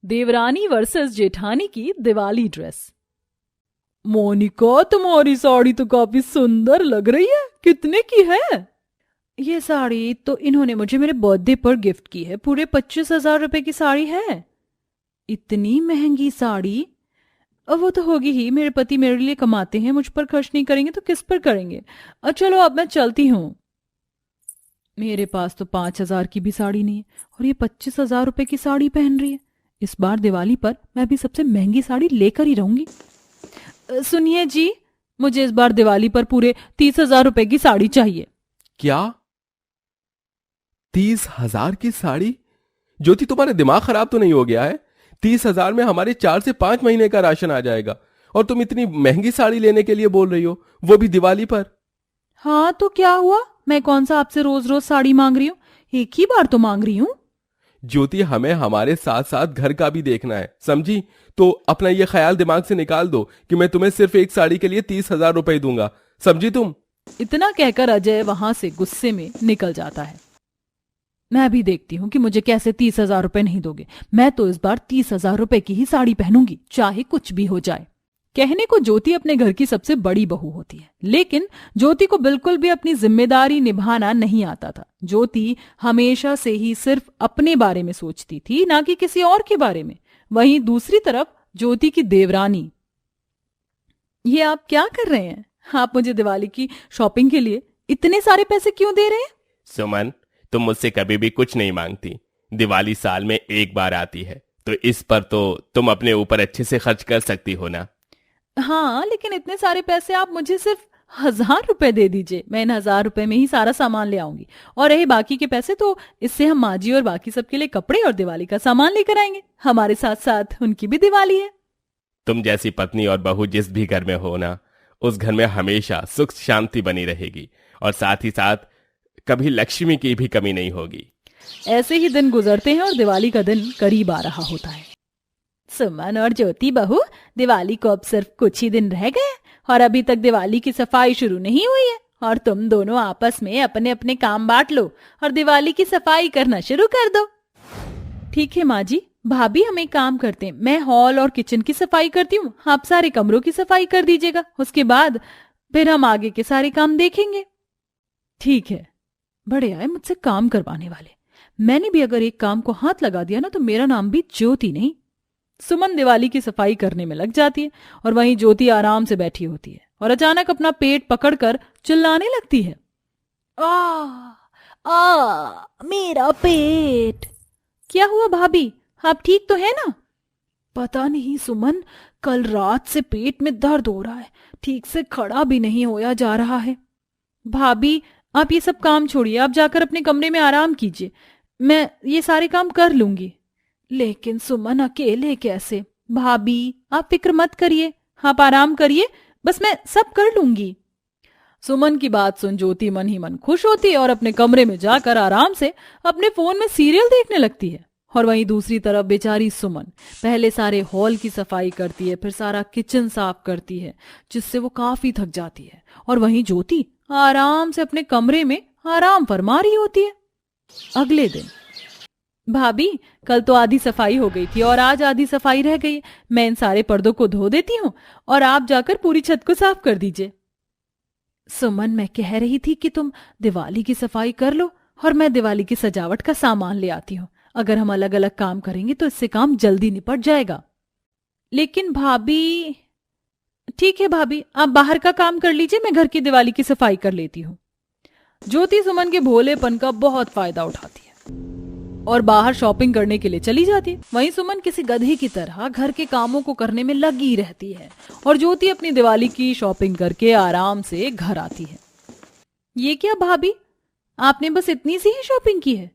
देवरानी वर्सेस जेठानी की दिवाली ड्रेस। मोनिका, तुम्हारी साड़ी तो काफी सुंदर लग रही है, कितने की है? ये साड़ी तो इन्होंने मुझे मेरे बर्थडे पर गिफ्ट की है, पूरे 25,000 रुपए की साड़ी है। इतनी महंगी साड़ी? अब वो तो होगी ही, मेरे पति मेरे लिए कमाते हैं, मुझ पर खर्च नहीं करेंगे तो किस पर करेंगे। चलो अब मैं चलती हूँ। मेरे पास तो 5,000 की भी साड़ी नहीं है और ये 25,000 रुपए की साड़ी पहन रही है। इस बार दिवाली पर मैं भी सबसे महंगी साड़ी लेकर ही रहूंगी। सुनिए जी, मुझे इस बार दिवाली पर पूरे 30,000 रुपए की साड़ी चाहिए। क्या? 30,000 की साड़ी? ज्योति, तुम्हारे दिमाग खराब तो नहीं हो गया है? 30,000 में हमारे 4 से 5 महीने का राशन आ जाएगा और तुम इतनी महंगी साड़ी लेने के लिए बोल रही हो, वो भी दिवाली पर। हाँ तो क्या हुआ, मैं कौन सा आपसे रोज रोज साड़ी मांग रही हूँ, एक ही बार तो मांग रही हूँ। ज्योति, हमें हमारे साथ साथ घर का भी देखना है, समझी? तो अपना ये ख्याल दिमाग से निकाल दो कि मैं तुम्हें सिर्फ एक साड़ी के लिए 30,000 रुपए दूंगा, समझी तुम? इतना कहकर अजय वहां से गुस्से में निकल जाता है। मैं भी देखती हूँ कि मुझे कैसे 30,000 रुपए नहीं दोगे। मैं तो इस बार 30,000 रुपए की ही साड़ी पहनूंगी, चाहे कुछ भी हो जाए। कहने को ज्योति अपने घर की सबसे बड़ी बहू होती है, लेकिन ज्योति को बिल्कुल भी अपनी जिम्मेदारी निभाना नहीं आता था। ज्योति हमेशा से ही सिर्फ अपने बारे में सोचती थी, ना कि किसी और के बारे में। वहीं दूसरी तरफ ज्योति की देवरानी। ये आप क्या कर रहे हैं? आप मुझे दिवाली की शॉपिंग के लिए इतने सारे पैसे क्यों दे रहे हैं? सुमन, तुम मुझसे कभी भी कुछ नहीं मांगती। दिवाली साल में एक बार आती है, तो इस पर तो तुम अपने ऊपर अच्छे से खर्च कर सकती हो ना। हाँ, लेकिन इतने सारे पैसे आप मुझे सिर्फ 1,000 रुपए दे दीजिए, मैं इन 1,000 रुपए में ही सारा सामान ले आऊंगी। और रहे बाकी के पैसे तो इससे हम माँ जी और बाकी सबके लिए कपड़े और दिवाली का सामान लेकर आएंगे। हमारे साथ साथ उनकी भी दिवाली है। तुम जैसी पत्नी और बहू जिस भी घर में हो ना, उस घर में हमेशा सुख शांति बनी रहेगी और साथ ही साथ कभी लक्ष्मी की भी कमी नहीं होगी। ऐसे ही दिन गुजरते हैं और दिवाली का दिन करीब आ रहा होता है। सुमन और ज्योति बहू, दिवाली को अब सिर्फ कुछ ही दिन रह गए और अभी तक दिवाली की सफाई शुरू नहीं हुई है। और तुम दोनों आपस में अपने अपने काम बांट लो और दिवाली की सफाई करना शुरू कर दो। ठीक है माँ जी। भाभी, हम एक काम करते हैं, मैं हॉल और किचन की सफाई करती हूँ, आप सारे कमरों की सफाई कर दीजिएगा। उसके बाद फिर हम आगे के सारे काम देखेंगे। ठीक है। बड़े आए मुझसे काम करवाने वाले। मैंने भी अगर एक काम को हाथ लगा दिया ना तो मेरा नाम भी ज्योति नहीं। सुमन दिवाली की सफाई करने में लग जाती है और वहीं ज्योति आराम से बैठी होती है और अचानक अपना पेट पकड़कर चिल्लाने लगती है। मेरा पेट। क्या हुआ भाभी, आप ठीक तो है ना? पता नहीं सुमन, कल रात से पेट में दर्द हो रहा है, ठीक से खड़ा भी नहीं होया जा रहा है। भाभी, आप ये सब काम छोड़िए, आप जाकर अपने कमरे में आराम कीजिए, मैं ये सारे काम कर लूंगी। लेकिन सुमन, अकेले कैसे? भाभी, आप फिक्र मत करिए, आप आराम करिए, बस मैं सब कर लूंगी। सुमन की बात सुन ज्योति मन ही मन खुश होती है और अपने कमरे में जाकर आराम से अपने फोन में सीरियल देखने लगती है। और वहीं दूसरी तरफ बेचारी सुमन पहले सारे हॉल की सफाई करती है, फिर सारा किचन साफ करती है, जिससे वो काफी थक जाती है। और वहीं ज्योति आराम से अपने कमरे में आराम फरमा रही होती है। अगले दिन, भाभी, कल तो आधी सफाई हो गई थी और आज आधी सफाई रह गई। मैं इन सारे पर्दों को धो देती हूँ और आप जाकर पूरी छत को साफ कर दीजिए। सुमन, मैं कह रही थी कि तुम दिवाली की सफाई कर लो और मैं दिवाली की सजावट का सामान ले आती हूँ। अगर हम अलग अलग काम करेंगे तो इससे काम जल्दी निपट जाएगा। लेकिन भाभी। ठीक है भाभी, आप बाहर का काम कर लीजिए, मैं घर की दिवाली की सफाई कर लेती हूँ। ज्योति सुमन के भोलेपन का बहुत फायदा उठाती है और बाहर शॉपिंग करने के लिए चली जाती है। वहीं सुमन किसी गधे की तरह घर के कामों को करने में लगी रहती है और ज्योति अपनी दिवाली की शॉपिंग करके आराम से घर आती है। ये क्या भाभी, आपने बस इतनी सी ही शॉपिंग की है?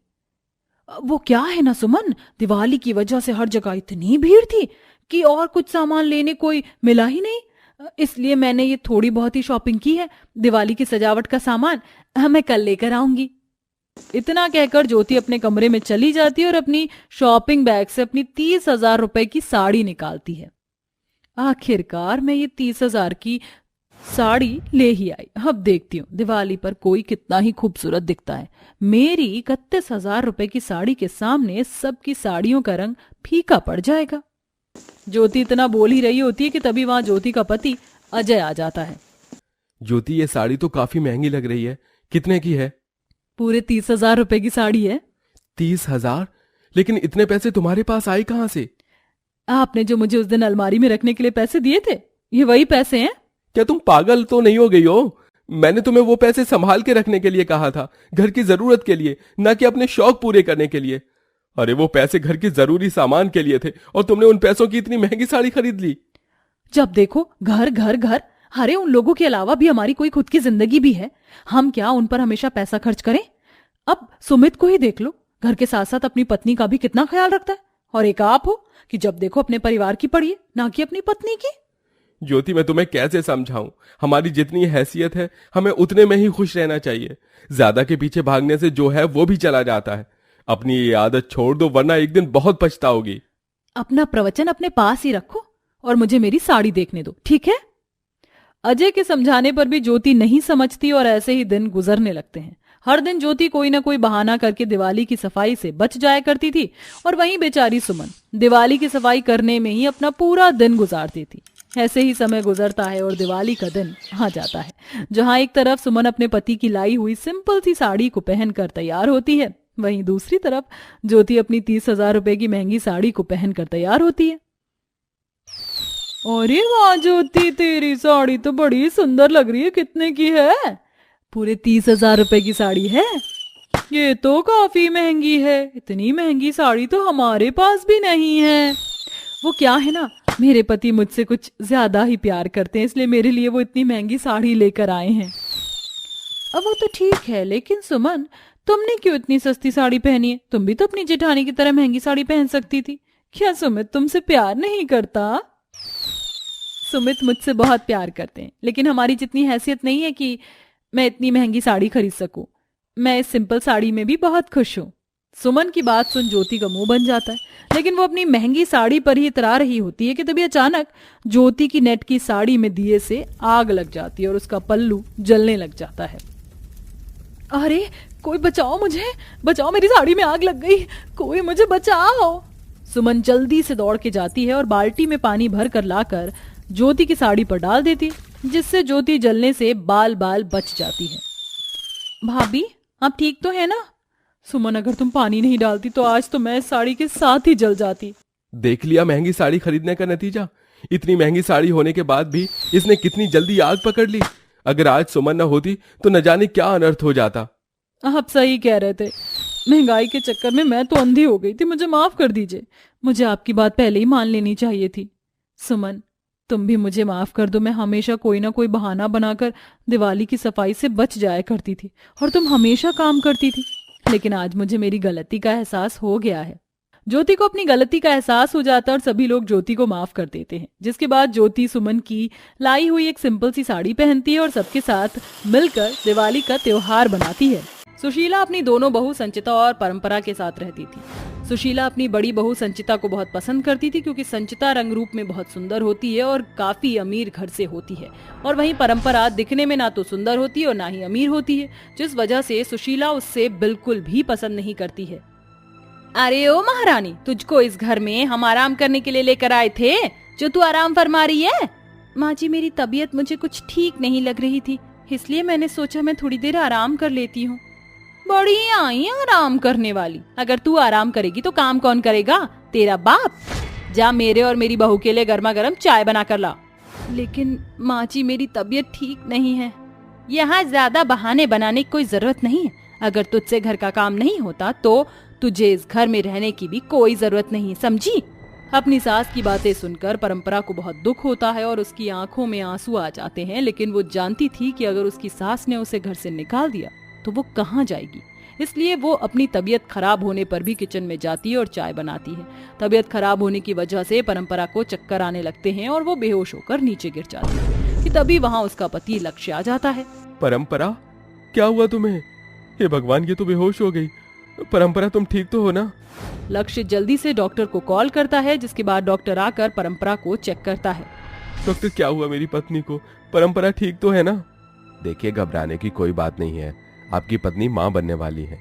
वो क्या है ना सुमन, दिवाली की वजह से हर जगह इतनी भीड़ थी कि और कुछ सामान लेने कोई मिला ही नहीं, इसलिए मैंने ये थोड़ी बहुत ही शॉपिंग की है। दिवाली की सजावट का सामान मैं कल लेकर आऊंगी। इतना कहकर ज्योति अपने कमरे में चली जाती है और अपनी शॉपिंग बैग से अपनी 30,000 रुपए की साड़ी निकालती है। आखिरकार मैं ये 30,000 की साड़ी ले ही आई। अब देखती हूँ दिवाली पर कोई कितना ही खूबसूरत दिखता है। मेरी 31,000 रुपए की साड़ी के सामने सबकी साड़ियों का रंग फीका पड़ जाएगा। ज्योति इतना बोल ही रही होती है कि तभी वहां ज्योति का पति अजय आ जाता है। ज्योति, ये साड़ी तो काफी महंगी लग रही है, कितने की है? पूरे 30,000 रुपए की साड़ी है। 30,000? लेकिन इतने पैसे तुम्हारे पास आए कहाँ से? आपने जो मुझे उस दिन अलमारी में रखने के लिए पैसे दिए थे, ये वही पैसे हैं। क्या तुम पागल तो नहीं हो गई हो? मैंने तुम्हें वो पैसे संभाल के रखने के लिए कहा था, घर की जरूरत के लिए, ना कि अपने शौक पूरे करने के लिए। अरे वो पैसे घर के जरूरी सामान के लिए थे और तुमने उन पैसों की इतनी महंगी साड़ी खरीद ली। जब देखो घर घर घर, अरे उन लोगों के अलावा भी हमारी कोई खुद की जिंदगी भी है। हम क्या उन पर हमेशा पैसा खर्च करें? अब सुमित को ही देख लो, घर के साथ साथ अपनी पत्नी का भी कितना ख्याल रखता है। और एक आप हो कि जब देखो अपने परिवार की पड़ी है, ना कि अपनी पत्नी की। ज्योति, मैं तुम्हें कैसे समझाऊं? हमारी जितनी हैसियत है हमें उतने में ही खुश रहना चाहिए। ज्यादा के पीछे भागने से जो है वो भी चला जाता है। अपनी ये आदत छोड़ दो, वरना एक दिन बहुत पछताओगी। अपना प्रवचन अपने पास ही रखो और मुझे मेरी साड़ी देखने दो, ठीक है? अजय के समझाने पर भी ज्योति नहीं समझती और ऐसे ही दिन गुजरने लगते हैं। हर दिन ज्योति कोई ना कोई बहाना करके दिवाली की सफाई से बच जाया करती थी और वहीं बेचारी सुमन दिवाली की सफाई करने में ही अपना पूरा दिन गुजारती थी। ऐसे ही समय गुजरता है और दिवाली का दिन आ जाता है, जहां एक तरफ सुमन अपने पति की लाई हुई सिंपल सी साड़ी को पहनकर तैयार होती है, वहीं दूसरी तरफ ज्योति अपनी 30,000 रुपए की महंगी साड़ी को पहनकर तैयार होती है। अरे वाह ज्योति, तेरी साड़ी तो बड़ी सुंदर लग रही है। कितने की है? पूरे 30,000 रुपए की साड़ी है। ये तो काफी महंगी है। इतनी महंगी साड़ी तो हमारे पास भी नहीं है। वो क्या है ना, मेरे पति मुझसे कुछ ज्यादा ही प्यार करते हैं, इसलिए मेरे लिए वो इतनी महंगी साड़ी लेकर आए हैं। अब वो तो ठीक है, लेकिन सुमन तुमने क्यों इतनी सस्ती साड़ी पहनी है? तुम भी तो अपनी जेठानी की तरह महंगी साड़ी पहन सकती थी। क्या सुमित तुमसे प्यार नहीं करता? सुमित मुझसे बहुत प्यार करते हैं, लेकिन हमारी जितनी हैसियत नहीं है कि मैं इतनी महंगी साड़ी खरीद सकूं। मैं इस सिंपल साड़ी में भी बहुत खुश हूं। सुमन की बात सुन ज्योति का मुंह बन जाता है, लेकिन वो अपनी महंगी साड़ी पर ही इतरा रही होती है कि तभी अचानक ज्योति की नेट की साड़ी में दिए से आग लग जाती है और उसका पल्लू जलने लग जाता है। अरे कोई बचाओ मुझे, बचाओ, मेरी साड़ी में आग लग गई, कोई मुझे बचाओ। सुमन जल्दी से दौड़ के जाती है और बाल्टी में पानी भर कर लाकर ज्योति की साड़ी पर डाल देती है, जिससे ज्योति जलने से बाल बाल बच जाती है। भाभी आप ठीक तो है ना? सुमन अगर तुम पानी नहीं डालती तो आज तो मैं इस साड़ी के साथ ही जल जाती। देख लिया महंगी साड़ी खरीदने का नतीजा? इतनी महंगी साड़ी होने के बाद भी इसने कितनी जल्दी आग पकड़ ली। अगर आज सुमन न होती तो न जाने क्या अनर्थ हो जाता। आप सही कह रहे थे, महंगाई के चक्कर में मैं तो अंधी हो गई थी। मुझे माफ कर दीजिए, मुझे आपकी बात पहले ही मान लेनी चाहिए थी। सुमन तुम भी मुझे माफ कर दो। मैं हमेशा कोई ना कोई बहाना बनाकर दिवाली की सफाई से बच जाया करती थी और तुम हमेशा काम करती थी, लेकिन आज मुझे मेरी गलती का एहसास हो गया है। ज्योति को अपनी गलती का एहसास हो जाता है और सभी लोग ज्योति को माफ कर देते हैं, जिसके बाद ज्योति सुमन की लाई हुई एक सिंपल सी साड़ी पहनती है और सबके साथ मिलकर दिवाली का त्योहार बनाती है। सुशीला अपनी दोनों बहू संचिता और परंपरा के साथ रहती थी। सुशीला अपनी बड़ी बहू संचिता को बहुत पसंद करती थी, क्योंकि संचिता रंग रूप में बहुत सुंदर होती है और काफी अमीर घर से होती है, और वहीं परंपरा दिखने में ना तो सुंदर होती है और ना ही अमीर होती है, जिस वजह से सुशीला उससे बिल्कुल भी पसंद नहीं करती है। अरे ओ महारानी, तुझको इस घर में हम आराम करने के लिए लेकर आए थे, जो तू आराम फरमा रही है। माँ जी, मेरी तबीयत मुझे कुछ ठीक नहीं लग रही थी, इसलिए मैंने सोचा मैं थोड़ी देर आराम कर लेती हूँ। बड़ी आई आराम करने वाली। अगर तू आराम करेगी तो काम कौन करेगा? तेरा बाप। जा मेरे और मेरी बहू के लिए गर्मा गर्म चाय बना कर ला। लेकिन माँ जी, मेरी तबीयत ठीक नहीं है। यहाँ ज्यादा बहाने बनाने की कोई जरूरत नहीं है। अगर तुझसे घर का काम नहीं होता तो तुझे इस घर में रहने की भी कोई जरूरत नहीं, समझी? अपनी सास की बातें सुनकर परंपरा को बहुत दुख होता है और उसकी आंखों में आंसू आ जाते हैं, लेकिन वो जानती थी कि अगर उसकी सास ने उसे घर से निकाल दिया तो वो कहाँ जाएगी। इसलिए वो अपनी तबीयत खराब होने पर भी किचन में जाती है और चाय बनाती है। तबीयत खराब होने की वजह से परंपरा को चक्कर आने लगते हैं और वो बेहोश होकर नीचे गिर जाती है कि तभी वहाँ उसका पति लक्ष्य आ जाता है। परंपरा, क्या हुआ तुम्हें? हे भगवान, ये तो बेहोश हो गई। परंपरा, तुम ठीक तो हो ना? लक्ष्य जल्दी से डॉक्टर को कॉल करता है, जिसके बाद डॉक्टर आकर परंपरा को चेक करता है। डॉक्टर क्या हुआ मेरी पत्नी को? परंपरा ठीक तो है ना? देखिए घबराने की कोई बात नहीं है, आपकी पत्नी माँ बनने वाली है।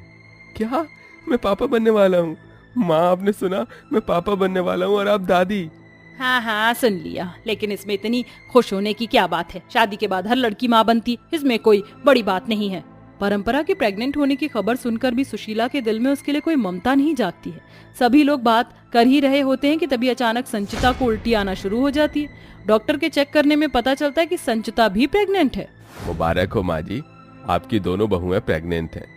क्या? मैं पापा बनने वाला हूँ? माँ आपने सुना, मैं पापा बनने वाला हूँ और आप दादी। हाँ हाँ सुन लिया, लेकिन इसमें इतनी खुश होने की क्या बात है? शादी के बाद हर लड़की माँ बनती, इसमें कोई बड़ी बात नहीं है। परंपरा के प्रेग्नेंट होने की खबर सुनकर भी सुशीला के दिल में उसके लिए कोई ममता नहीं जागती है। सभी लोग बात कर ही रहे होते हैं कि तभी अचानक संचिता को उल्टी आना शुरू हो जाती है। डॉक्टर के चेक करने में पता चलता है कि संचिता भी प्रेग्नेंट है। मुबारक हो माँ जी, आपकी दोनों बहुएं प्रेग्नेंट हैं।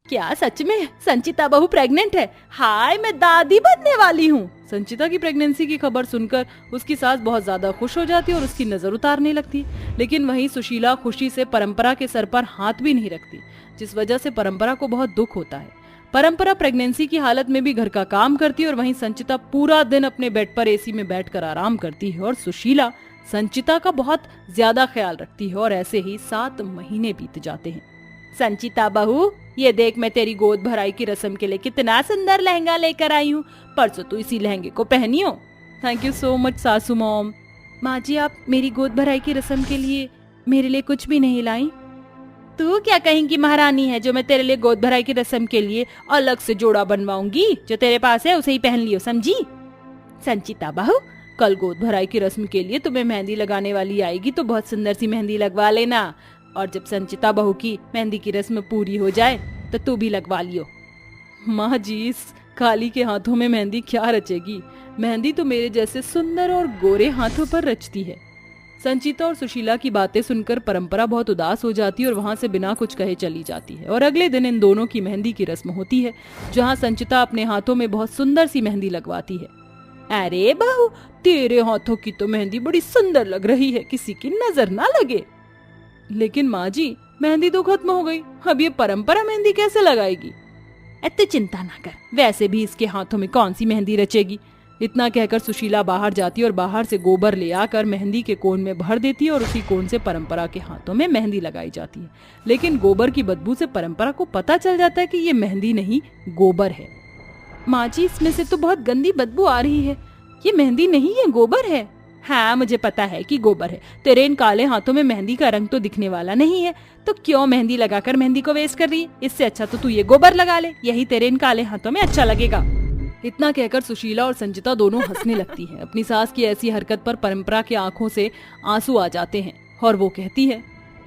क्या सच में संचिता बहू प्रेग्नेंट है? हाय, मैं दादी बनने वाली हूँ। संचिता की प्रेगनेंसी की खबर सुनकर उसकी सास बहुत ज्यादा खुश हो जाती है और उसकी नजर उतारने लगती है। लेकिन वहीं सुशीला खुशी से परंपरा के सर पर हाथ भी नहीं रखती, जिस वजह से परंपरा को बहुत दुख होता है। परंपरा प्रेगनेंसी की हालत में भी घर का काम करती है और वहीं संचिता पूरा दिन अपने बेड पर एसी में बैठकर आराम करती है और सुशीला संचिता का बहुत ज्यादा ख्याल रखती है। और ऐसे ही 7 महीने बीत जाते हैं। संचिता बहू, ये देख, मैं तेरी गोद भराई की रस्म के लिए कितना सुंदर लहंगा लेकर आई हूँ। परसों तो इसी लहंगे को पहनी हो। थैंक यू सो मच सासू मॉम। माँ जी, आप मेरी गोद भराई की रस्म के लिए मेरे लिए कुछ भी नहीं लाई? तू क्या कहेंगी महारानी है जो मैं तेरे लिए गोद भराई की रस्म के लिए अलग से जोड़ा बनवाऊंगी? जो तेरे पास है उसे ही पहन लियो, समझी? संचिता बहू, कल गोद भराई की रस्म के लिए तुम्हें मेहंदी लगाने वाली आएगी तो बहुत सुंदर सी मेहंदी लगवा लेना। और जब संचिता बहू की मेहंदी की रस्म पूरी हो जाए तो तू भी लगवा लियो। माँ जी, इस काली के हाथों में मेहंदी क्या रचेगी? मेहंदी तो मेरे जैसे सुंदर और गोरे हाथों पर रचती है। संचिता और सुशीला की बातें सुनकर परंपरा बहुत उदास हो जाती है और वहां से बिना कुछ कहे चली जाती है। और अगले दिन इन दोनों की मेहंदी की रस्म होती है, जहाँ संचिता अपने हाथों में बहुत सुंदर सी मेहंदी लगवाती है। अरे बहू, तेरे हाथों की तो मेहंदी बड़ी सुंदर लग रही है, किसी की नजर ना लगे। लेकिन माँ जी, मेहंदी तो खत्म हो गई, अब ये परंपरा मेहंदी कैसे लगाएगी? इतनी चिंता ना कर, वैसे भी इसके हाथों में कौन सी मेहंदी रचेगी। इतना कहकर सुशीला बाहर जाती है और बाहर से गोबर ले आकर मेहंदी के कोन में भर देती है और उसी कोन से परंपरा के हाथों में मेहंदी लगाई जाती है। लेकिन गोबर की बदबू से परंपरा को पता चल जाता है कि ये मेहंदी नहीं, गोबर है। माँ जी, इसमें से तो बहुत गंदी बदबू आ रही है, ये मेहंदी नहीं है, गोबर है। हाँ, मुझे पता है कि गोबर है। तेरे इन काले हाथों में मेहंदी का रंग तो दिखने वाला नहीं है, तो क्यों मेहंदी लगाकर मेहंदी को वेस्ट कर रही है? इससे अच्छा तो तू ये गोबर लगा ले, यही तेरे इन काले हाथों में अच्छा लगेगा। इतना कहकर सुशीला और संचिता दोनों हंसने लगती हैं। अपनी सास की ऐसी हरकत पर परंपरा की आंखों से आंसू आ जाते हैं और वो कहती है,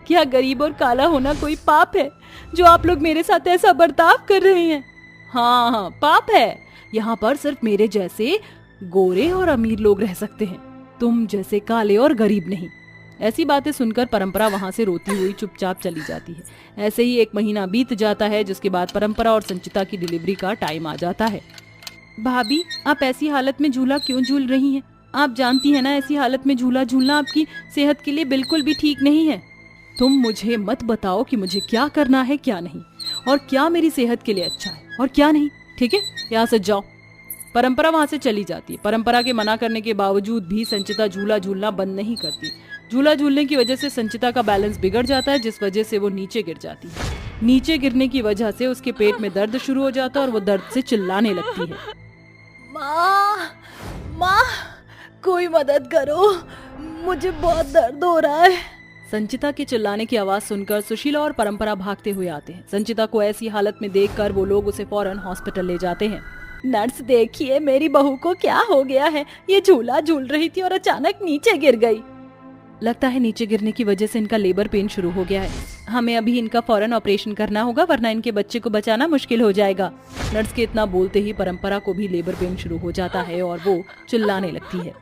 क्या गरीब और काला होना कोई पाप है जो आप लोग मेरे साथ ऐसा बर्ताव कर रहे हैं? हाँ हाँ, पाप है। यहाँ पर सिर्फ मेरे जैसे गोरे और अमीर लोग रह सकते हैं, तुम जैसे काले और गरीब नहीं। ऐसी बातें सुनकर परंपरा वहां से रोती हुई चुपचाप चली जाती है। ऐसे ही 1 महीना बीत जाता है, जिसके बाद परंपरा और संचिता की डिलीवरी का टाइम आ जाता है। भाभी, आप ऐसी हालत में झूला क्यों झूल रही हैं? आप जानती हैं ना, ऐसी हालत में झूला झूलना आपकी सेहत के लिए बिल्कुल भी ठीक नहीं है। तुम मुझे मत बताओ कि मुझे क्या करना है क्या नहीं, और क्या मेरी सेहत के लिए अच्छा है और क्या नहीं। ठीक है, यहाँ से जाओ। परंपरा वहां से चली जाती है। परंपरा के मना करने के बावजूद भी संचिता झूला झूलना बंद नहीं करती। झूला झूलने की वजह से संचिता का बैलेंस बिगड़ जाता है, जिस वजह से वो नीचे गिर जाती है। नीचे गिरने की वजह से उसके पेट में दर्द शुरू हो जाता है और वो दर्द से चिल्लाने लगती है। माँ, माँ, कोई मदद करो, मुझे बहुत दर्द हो रहा है। संचिता के चिल्लाने की आवाज सुनकर सुशीला और परंपरा भागते हुए आते हैं। संचिता को ऐसी हालत में देखकर वो लोग उसे फौरन हॉस्पिटल ले जाते हैं। नर्स, देखिए मेरी बहू को क्या हो गया है, ये झूला झूल रही थी और अचानक नीचे गिर गई। लगता है नीचे गिरने की वजह से इनका लेबर पेन शुरू हो गया है। हमें अभी इनका फौरन ऑपरेशन करना होगा, वरना इनके बच्चे को बचाना मुश्किल हो जाएगा। नर्स के इतना बोलते ही परंपरा को भी लेबर पेन शुरू हो जाता है और वो चिल्लाने लगती है।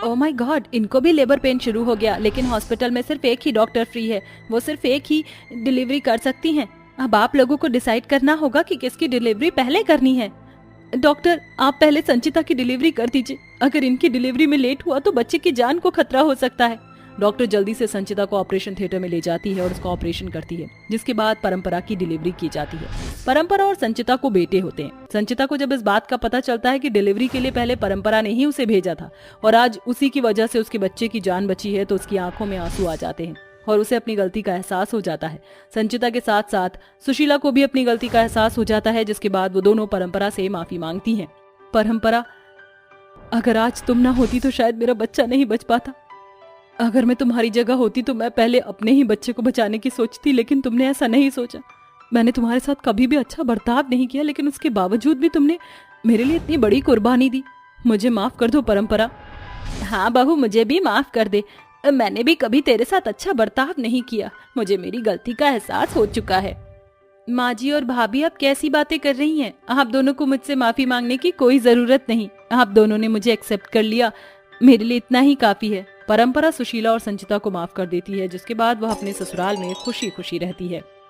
ओह माय गॉड, इनको भी लेबर पेन शुरू हो गया, लेकिन हॉस्पिटल में सिर्फ एक ही डॉक्टर फ्री है, वो सिर्फ एक ही डिलीवरी कर सकती हैं। अब आप लोगों को डिसाइड करना होगा कि किसकी डिलीवरी पहले करनी है। डॉक्टर, आप पहले संचिता की डिलीवरी कर दीजिए। अगर इनकी डिलीवरी में लेट हुआ तो बच्चे की जान को खतरा हो सकता है। डॉक्टर जल्दी से संचिता को ऑपरेशन थिएटर में ले जाती है और उसका ऑपरेशन करती है, जिसके बाद परंपरा की डिलीवरी की जाती है। परंपरा और संचिता को बेटे होते हैं। संचिता को जब इस बात का पता चलता है कि डिलीवरी के लिए पहले परंपरा ने ही उसे भेजा था और आज उसी की वजह से उसके बच्चे की जान बची है, तो उसकी आंखों में आंसू आ जाते हैं और उसे अपनी गलती का एहसास हो जाता है। संचिता के साथ साथ सुशीला को भी अपनी गलती का एहसास हो जाता है, जिसके बाद वो दोनों परंपरा से माफी मांगती हैं। परंपरा, अगर आज तुम ना होती तो शायद मेरा बच्चा नहीं बच पाता। अगर मैं तुम्हारी जगह होती तो मैं पहले अपने ही बच्चे को बचाने की सोचती, लेकिन तुमने ऐसा नहीं सोचा। मैंने तुम्हारे साथ कभी भी अच्छा बर्ताव नहीं किया, लेकिन उसके बावजूद भी तुमने मेरे लिए इतनी बड़ी कुर्बानी दी। मुझे माफ कर दो परंपरा। हाँ बहू, मुझे भी माफ कर दे। मैंने भी कभी तेरे साथ अच्छा बर्ताव नहीं किया। मुझे मेरी गलती का एहसास हो चुका है। माँ जी और भाभी, आप कैसी बातें कर रही हैं? आप दोनों को मुझसे माफी मांगने की कोई जरूरत नहीं। आप दोनों ने मुझे एक्सेप्ट कर लिया, मेरे लिए इतना ही काफी है। परंपरा सुशीला और संचिता को माफ कर देती है, जिसके बाद वह अपने ससुराल में खुशी खुशी रहती है।